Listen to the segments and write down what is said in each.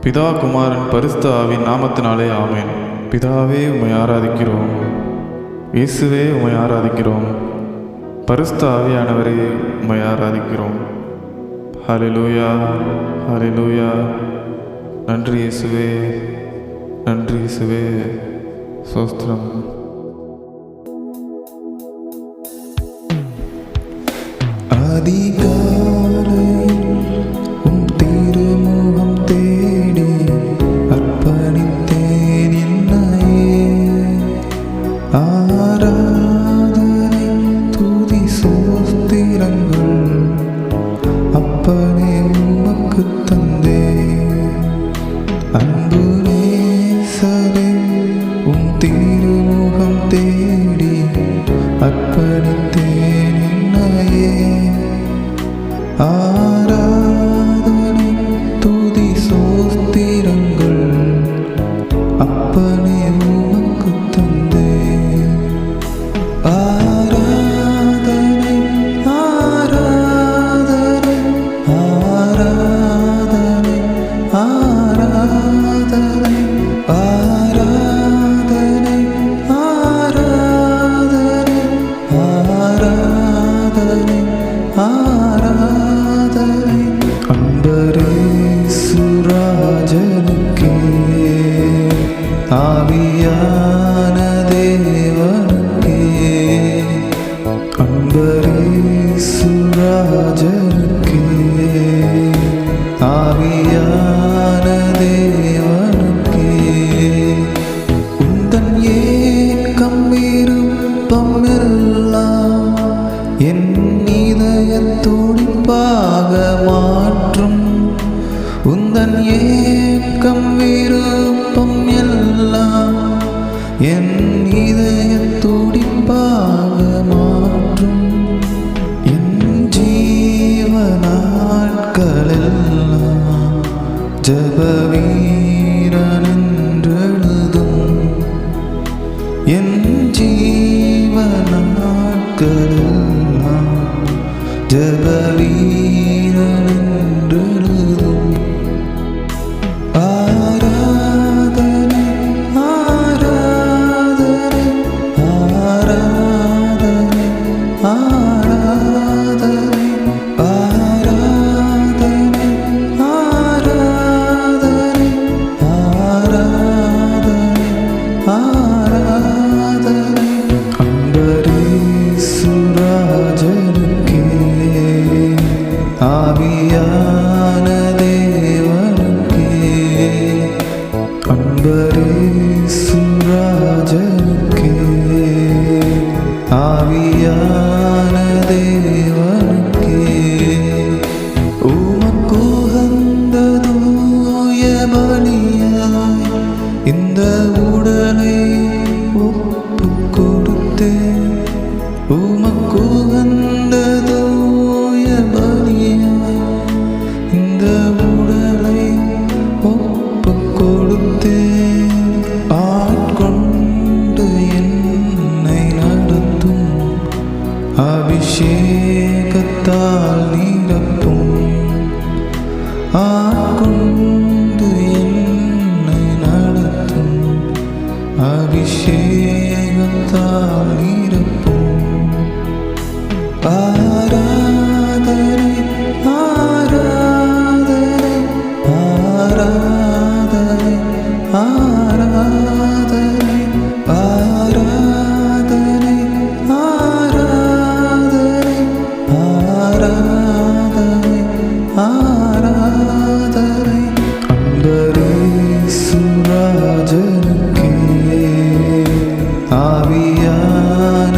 பிதா குமாரன் பரிசுத்த ஆவியின் நாமத்தினாலே ஆமேன். பிதாவே உம்மை ஆராதிக்கிறோம். இயேசுவே உம்மை ஆராதிக்கிறோம். பரிசுத்த ஆவியானவரே உம்மை ஆராதிக்கிறோம். ஹல்லேலூயா, ஹல்லேலூயா. நன்றி இயேசுவே, நன்றி இயேசுவே. ஸ்தோத்திரம். அதிகாலை உம் திருமுகம் தேடி அர்ப்பணித்தேன் என்னையே. ஆராதனை துதி சோஸ்திரங்கள் அப்பனே உமக்கு தந்தேன். அன்பு நேசரே உம் திருமுகம் தேடி அர்ப்பணித்தேன் என்னையே. ஆராதனை துதி சோஸ்திரங்கள் அப்பனே உமக்கு தந்தேன். ஆராதனை ஆராதனை ஆராதனை ஆராதனை ஆராதனை ஆராதனை ஆராதனை ஆராதனை அன்பரேசுராஜனுக்கே, ஆவியான தேவனுக்கே. அன்பரேசுராஜனுக்கே, ஆவியான தேவனுக்கே. உந்தன் ஏக்கம் விருப்பம் எல்லாம் என் இதயத்துடிப்பாக மாற்றும். உந்தன் ஏக்கம் விருப்பம் எல்லாம் என் இதயத்துடிப்பாக மாற்றும். என் ஜீவநாட்களெல்லாம் ஜெப வீரனென்றெழுதும். என் ஜீவநாட்களெல்லாம் ஜெப வீரனென்றெழுதும். ஆராதனை ஆராதனை ஆராதனை ஆராதனை ஆராதனை ஆராதனை ஆராதனை ஆராதனை அன்பரேசுராஜனுக்கே, ஆவியான தேவனுக்கே. அன்பரேசுராஜனுக்கே, ஆவியான தேவனுக்கே. உமக்குகந்த தூய பலியாய் இந்த உடலை ஒப்புக் கொடுத்தேன். உமக்குகந்த தூய பலியாய் இந்த உடலை ஒப்புக் கொடுத்தேன். ஆட்கொண்டு என்னை நடத்தும், அபிஷேகத்தால் நிரப்பும். ஆட்கொண்டு என்னை நடத்தும், அபிஷேகத்தால் நிரப்பும். ஆராதனை ஆராதனை ஆராதனை ஆராதனை ஆராதனை ஆராதனை ஆராதனை ஆராதனை அன்பரேசுராஜனுக்கே, ஆவியான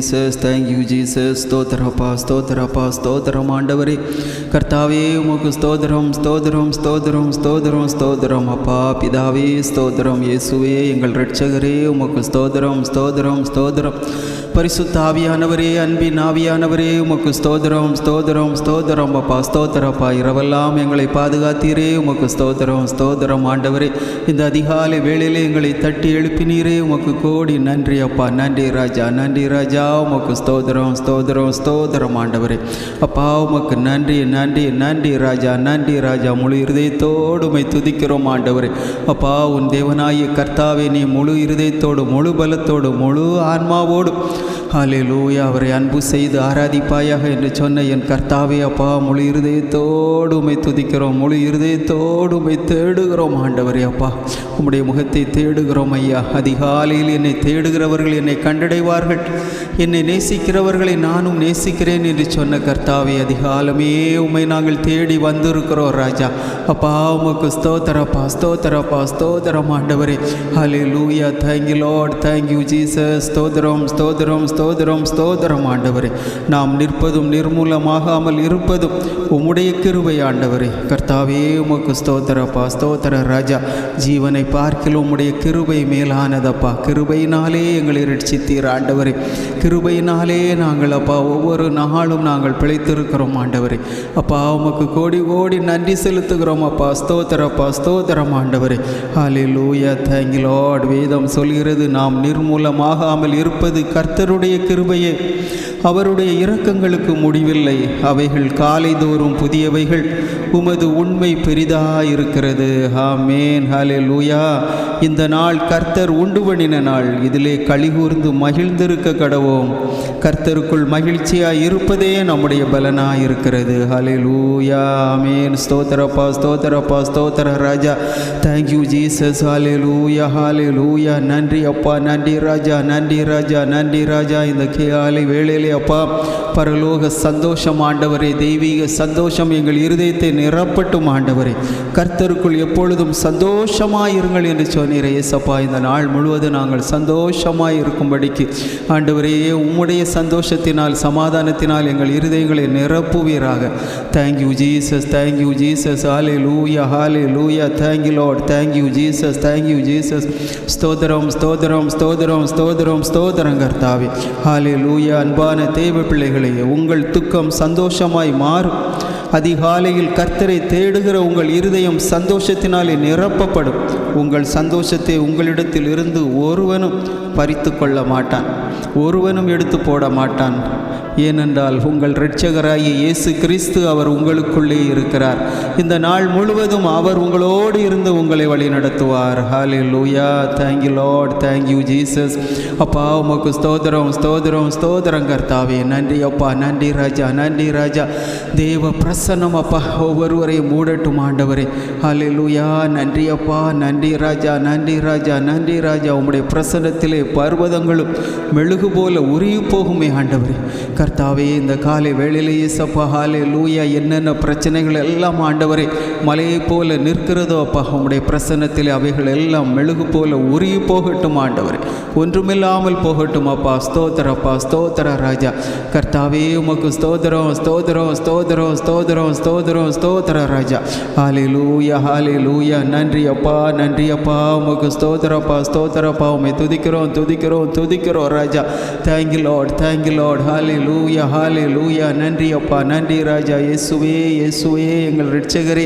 ஜீசஸ், தேங்க்யூ ஜீசஸ். ஸ்தோத்திரப்பா, ஸ்தோத்திரப்பா, ஸ்தோத்திரம் ஆண்டவரே. கர்த்தாவே உமக்கு ஸ்தோத்திரம், ஸ்தோத்திரம், ஸ்தோத்திரம், ஸ்தோத்திரம், ஸ்தோத்திரம் அப்பா. பிதாவே ஸ்தோத்திரம். இயேசுவே எங்கள் இரட்சகரே உமக்கு ஸ்தோத்திரம், ஸ்தோத்திரம், ஸ்தோத்திரம். பரிசுத்த ஆவியானவரே, அன்பின் ஆவியானவரே உமக்கு ஸ்தோத்திரம், ஸ்தோத்திரம், ஸ்தோத்திரம் அப்பா. ஸ்தோத்திரப்பா, இரவெல்லாம் எங்களை பாதுகாத்தீரே உமக்கு ஸ்தோத்திரம், ஸ்தோத்திரம் ஆண்டவரே. இந்த அதிகாலை வேளையிலே எங்களை தட்டி எழுப்பினீரே உமக்கு கோடி நன்றி அப்பா. நன்றி ராஜா, நன்றி ராஜா. உமக்கு ஸ்தோத்திரம், ஸ்தோத்திரம், ஸ்தோத்திரம் ஆண்டவரே. அப்பா உமக்கு நன்றி, நன்றி, நன்றி ராஜா, நன்றி ராஜா. முழு இருதயத்தோடு உம்மை துதிக்கிறோம் ஆண்டவரே. அப்பா உன் தேவனாகிய கர்த்தாவே, நீ முழு இருதயத்தோடு, முழு பலத்தோடு, முழு ஆன்மாவோடு ஹல்லேலூயா அவரை அன்பு செய்து ஆராதிப்பாயாக என்று சொன்ன என் கர்த்தாவே அப்பா, முழு இருதயத்தோடு உம்மை துதிக்கிறோம், முழு இருதயத்தோடு உம்மை தேடுகிறோம் ஆண்டவரே. அப்பா உம்முடைய முகத்தை தேடுகிறோம் ஐயா. அதிகாலையில் என்னை தேடுகிறவர்கள் என்னை கண்டடைவார்கள், என்னை நேசிக்கிறவர்களை நானும் நேசிக்கிறேன் என்று சொன்ன கர்த்தாவே, அதிகாலமே உம்மை நாங்கள் தேடி வந்திருக்கிறோம் ராஜா. அப்பா உமக்கு ஸ்தோத்திரப்பா, ஸ்தோத்திரப்பா, ஸ்தோத்திரம் ஆண்டவரே. Hallelujah. Thank you Lord, thank you Jesus. ஸ்தோத்திரம், ஸ்தோத்திரம், ஸ்தோத்திரம், ஸ்தோத்திரம் ஆண்டவரே. நாம் நிற்பதும் நிர்மூலமாகாமல் இருப்பதும் உம்முடைய கிருபை ஆண்டவரே. கர்த்தாவே உமக்கு ஸ்தோத்திரப்பா, ஸ்தோத்திர ராஜா. ஜீவனை பார்க்கிலும் உம்முடைய கிருபை மேலானதப்பா. கிருபையினாலே எங்களை ரட்சித்தீர் ஆண்டவரே. கிருபையினாலே நாங்கள் அப்பா ஒவ்வொரு நாளும் நாங்கள் பிழைத்திருக்கிறோம் ஆண்டவரே. அப்பா உமக்கு கோடி கோடி நன்றி செலுத்துகிறோம் அப்பா. ஸ்தோத்திரப்பா, ஸ்தோத்திரம் ஆண்டவரே. ஹல்லேலூயா. Thank you Lord. வேதம் சொல்கிறது, நாம் நிர்மூலமாகாமல் இருப்பது கர்த்தருடைய கிருபையே, அவருடைய இரக்கங்களுக்கு முடிவில்லை. அவைகள் காலைதோறும் புதியவைகள், உமது உண்மை பெரிதாயிருக்கிறது. ஆமேன். ஹல்லேலூயா. இந்த நாள் கர்த்தர் உண்டு பண்ணின நாள், இதிலே களிகூர்ந்து மகிழ்ந்திருக்க கடவோம். கர்த்தருக்குள் மகிழ்ச்சியாய் இருப்பதே நம்முடைய பலனாய் இருக்கிறது. ஹல்லேலூயா. ஆமேன். ஸ்தோத்திரப்பா, ஸ்தோத்திரப்பா, ஸ்தோத்திர ராஜா. Thank you Jesus. Hallelujah, hallelujah. நன்றி அப்பா, நன்றி ராஜா, நன்றி ராஜா, நன்றி ராஜா. இந்த காலை வேளையிலே அப்பா பரலோக சந்தோஷம் ஆண்டவரே, தெய்வீக சந்தோஷம் எங்கள் இருதயத்தை நிரப்பட்டும் ஆண்டவரே. கர்த்தருக்குள் எப்பொழுதும் சந்தோஷமாயிருங்கள் என்று சொன்னீரே ஏசப்பா. இந்த நாள் முழுவதும் நாங்கள் சந்தோஷமாய் இருக்கும்படிக்கு ஆண்டவரே உம்முடைய சந்தோஷத்தினால், சமாதானத்தினால் எங்கள் இருதயங்களை நிரப்புவீராக. Thank you Jesus, thank you Jesus. Hallelujah, hallelujah. Thank you Lord, thank you Jesus, thank you Jesus. ஸ்தோத்திரம், ஸ்தோத்திரம், ஸ்தோத்திரம், ஸ்தோத்திரம், ஸ்தோத்திரம் கர்த்தாவே. ஹல்லேலூயா. அன்பான தேவ பிள்ளைகளே, உங்கள் துக்கம் சந்தோஷமாய் மாறும். அதிகாலையில் கர்த்தரை தேடுகிற உங்கள் இருதயம் சந்தோஷத்தினாலே நிரப்பப்படும். உங்கள் சந்தோஷத்தை உங்களிடத்தில் இருந்து ஒருவனும் பறித்து கொள்ள மாட்டான், ஒருவனும் எடுத்து போட மாட்டான். ஏனென்றால் உங்கள் இரட்சகராகிய இயேசு கிறிஸ்து அவர் உங்களுக்குள்ளே இருக்கிறார். இந்த நாள் முழுவதும் அவர் உங்களோடு இருந்து உங்களை வழி நடத்துவார். Hallelujah. Thank you Lord, thank you Jesus. அப்பா உமக்கு ஸ்தோத்திரம், ஸ்தோத்திரம், ஸ்தோத்திரம் கர்த்தாவே. நன்றி அப்பா, நன்றி ராஜா, நன்றி ராஜா. தேவ பிரசன்னம் அப்பா ஒவ்வொருவரையும் மூடட்டும் ஆண்டவரே. ஹல்லேலூயா. நன்றி அப்பா, நன்றி ராஜா, நன்றி ராஜா, நன்றி ராஜா. உம்முடைய பிரசன்னத்திலே பர்வதங்களும் மெழுகு போல உருகி போகுமே ஆண்டவரே. கர்த்தாவே இந்த காலை வேளையிலேயே சப்பா ஹல்லேலூயா. என்னென்ன பிரச்சனைகள் எல்லாம் ஆண்டவரே மலையை போல நிற்கிறதோ அப்பா, உம்முடைய பிரசன்னத்திலே அவைகள் எல்லாம் மெழுகு போல உருகி போகட்டும் ஆண்டவரே. ஒன்றுமில்லாமல் போகட்டும் அப்பா. ஸ்தோத்திரப்பா, ஸ்தோத்திர ராஜா. கர்த்தாவே உமக்கு ஸ்தோத்திரம், ஸ்தோத்திரம், ஸ்தோத்திரம், ஸ்தோத்திரம், ஸ்தோத்திரம், ஸ்தோத்திர ராஜா. ஹல்லேலூயா, ஹல்லேலூயா. நன்றி அப்பா, நன்றி அப்பா. உமக்கு ஸ்தோத்திரப்பா, ஸ்தோத்திரப்பா. உம்மை துதிக்கிறோம், துதிக்கிறோம், துதிக்கிறோம் ராஜா. Thank you Lord, thank you Lord. Hallelujah, hallelujah. நன்றி அப்பா, நன்றி ராஜா. இயேசுவே, இயேசுவே எங்கள் இரட்சகரே.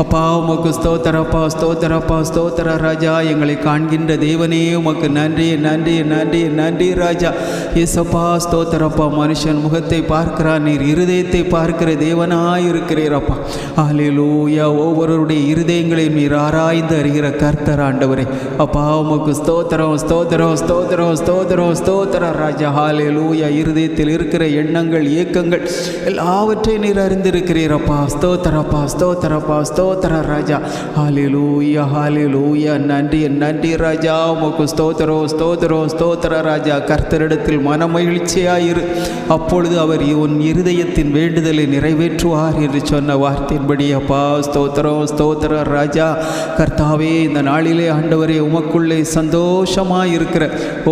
அப்பா உமக்கு ஸ்தோத்திரப்பா, ஸ்தோத்திரப்பா, ஸ்தோத்திர ராஜா. எங்களை காண்கின்ற தேவனே உமக்கு நன்றி, நன்றி, நன்றி, நன்றி ராஜா. இயேசப்பா ஸ்தோத்திரப்பா. மனுஷன் முகத்தை பார்க்கிறான், நீர் இருதயத்தை பார்க்கிற தேவனாய் இருக்கிறீரப்பா. ஹல்லேலூயா. ஒவ்வொருவருடைய இருதயங்களையும் நீர் ஆராய்ந்து அறிகிற கர்த்தர் ஆண்டவரே. அப்பா உமக்கு ஸ்தோத்திரம், ஸ்தோத்திரம், ஸ்தோத்திரம், ஸ்தோத்திரம், ஸ்தோத்திர ராஜா. ஹல்லேலூயா. இருதயத்தில் இருக்கிற எண்ணங்கள், ஏக்கங்கள் எல்லாவற்றையும் நீர் அறிந்திருக்கிறீரப்பா. ஸ்தோத்திரப்பா, ஸ்தோத்திரப்பா, ஸ்தோத்திர ராஜா. ஹல்லேலூயா, ஹல்லேலூயா. நன்றி, நன்றி ராஜா. உமக்கு ஸ்தோத்திரம், ஸ்தோத்திரம், ஸ்தோத்திர ராஜா. கர்த்தரிடத்தில் மன மகிழ்ச்சியாயிரு, அப்பொழுது அவர் உன் இருதயத்தின் வேண்டுதலை நிறைவேற்றுவார் செய்வார் என்று சொன்ன வார்த்தையின்படி அப்பா ஸ்தோத்திரம் ஸ்தோத்திர ராஜா. கர்த்தாவே, இந்த நாளிலே ஆண்டவரே உமக்குள்ளே சந்தோஷமாக இருக்கிற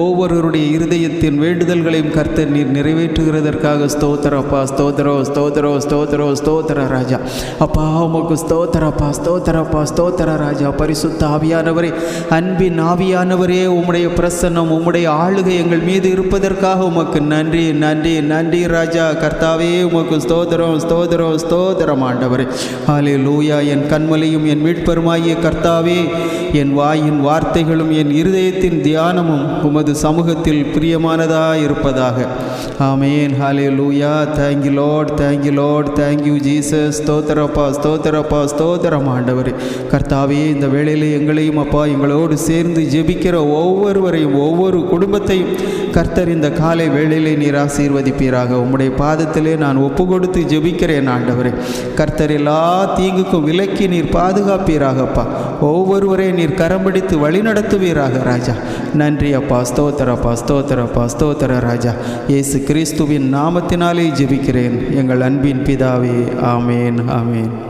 ஒவ்வொருவருடைய இருதயத்தின் வேண்டுதல்களையும் கர்த்தர் நீர் நிறைவேற்றுகிறதற்காக ஸ்தோத்திரம் அப்பா. ஸ்தோத்திரம் ஸ்தோத்திரம் ஸ்தோத்திரம் ஸ்தோத்திர ராஜா. அப்பா உமக்கு ஸ்தோத்திரப்பா ஸ்தோத்திரப்பா ஸ்தோத்திர ராஜா. பரிசுத்த ஆவியானவரே, அன்பின் ஆவியானவரே, உம்முடைய பிரசன்னம் உம்முடைய ஆளுகை எங்கள் மீது இருப்பதற்காக உமக்கு நன்றி நன்றி நன்றி ராஜா. கர்த்தாவே உமக்கு ஸ்தோத்திரம் ஸ்தோத்திரம் ஸ்தோத்திரம் ஆண்டவரே. ஹல்லேலூயா. என் கண்மலையும் என் மீட்பருமாகிய கர்த்தாவே, என் வாயின் வார்த்தைகளும் என் இருதயத்தின் தியானமும் உமது சமூகத்தில் பிரியமானதாக இருப்பதாக. Amen. Hallelujah. Thank you Lord, thank you Lord, thank you Jesus. ஸ்தோத்திரப்பா ஸ்தோத்திரப்பா ஸ்தோத்திரம் ஆண்டவரே. கர்த்தாவே, இந்த வேளையில் எங்களையும் அப்பா எங்களோடு சேர்ந்து ஜெபிக்கிற ஒவ்வொருவரையும் ஒவ்வொரு குடும்பத்தையும் கர்த்தர் இந்த காலை வேளையிலே நீர் ஆசீர்வதிப்பீராக. உம்முடைய பாதத்திலே நான் ஒப்பு கொடுத்து ஜெபிக்கிறேன் ஆண்டவரே. கர்த்தர் எல்லா தீங்குக்கும் விலக்கி நீர் பாதுகாப்பீராகப்பா. ஒவ்வொருவரையும் நீர் கரம் பிடித்து வழி நடத்துவீராக ராஜா. நன்றி அப்பா. ஸ்தோத்திரப்பா ஸ்தோத்திரப்பா ஸ்தோத்திர ராஜா. இயேசு கிறிஸ்துவின் நாமத்தினாலே ஜெபிக்கிறேன் எங்கள் அன்பின் பிதாவே. ஆமேன் ஆமேன்.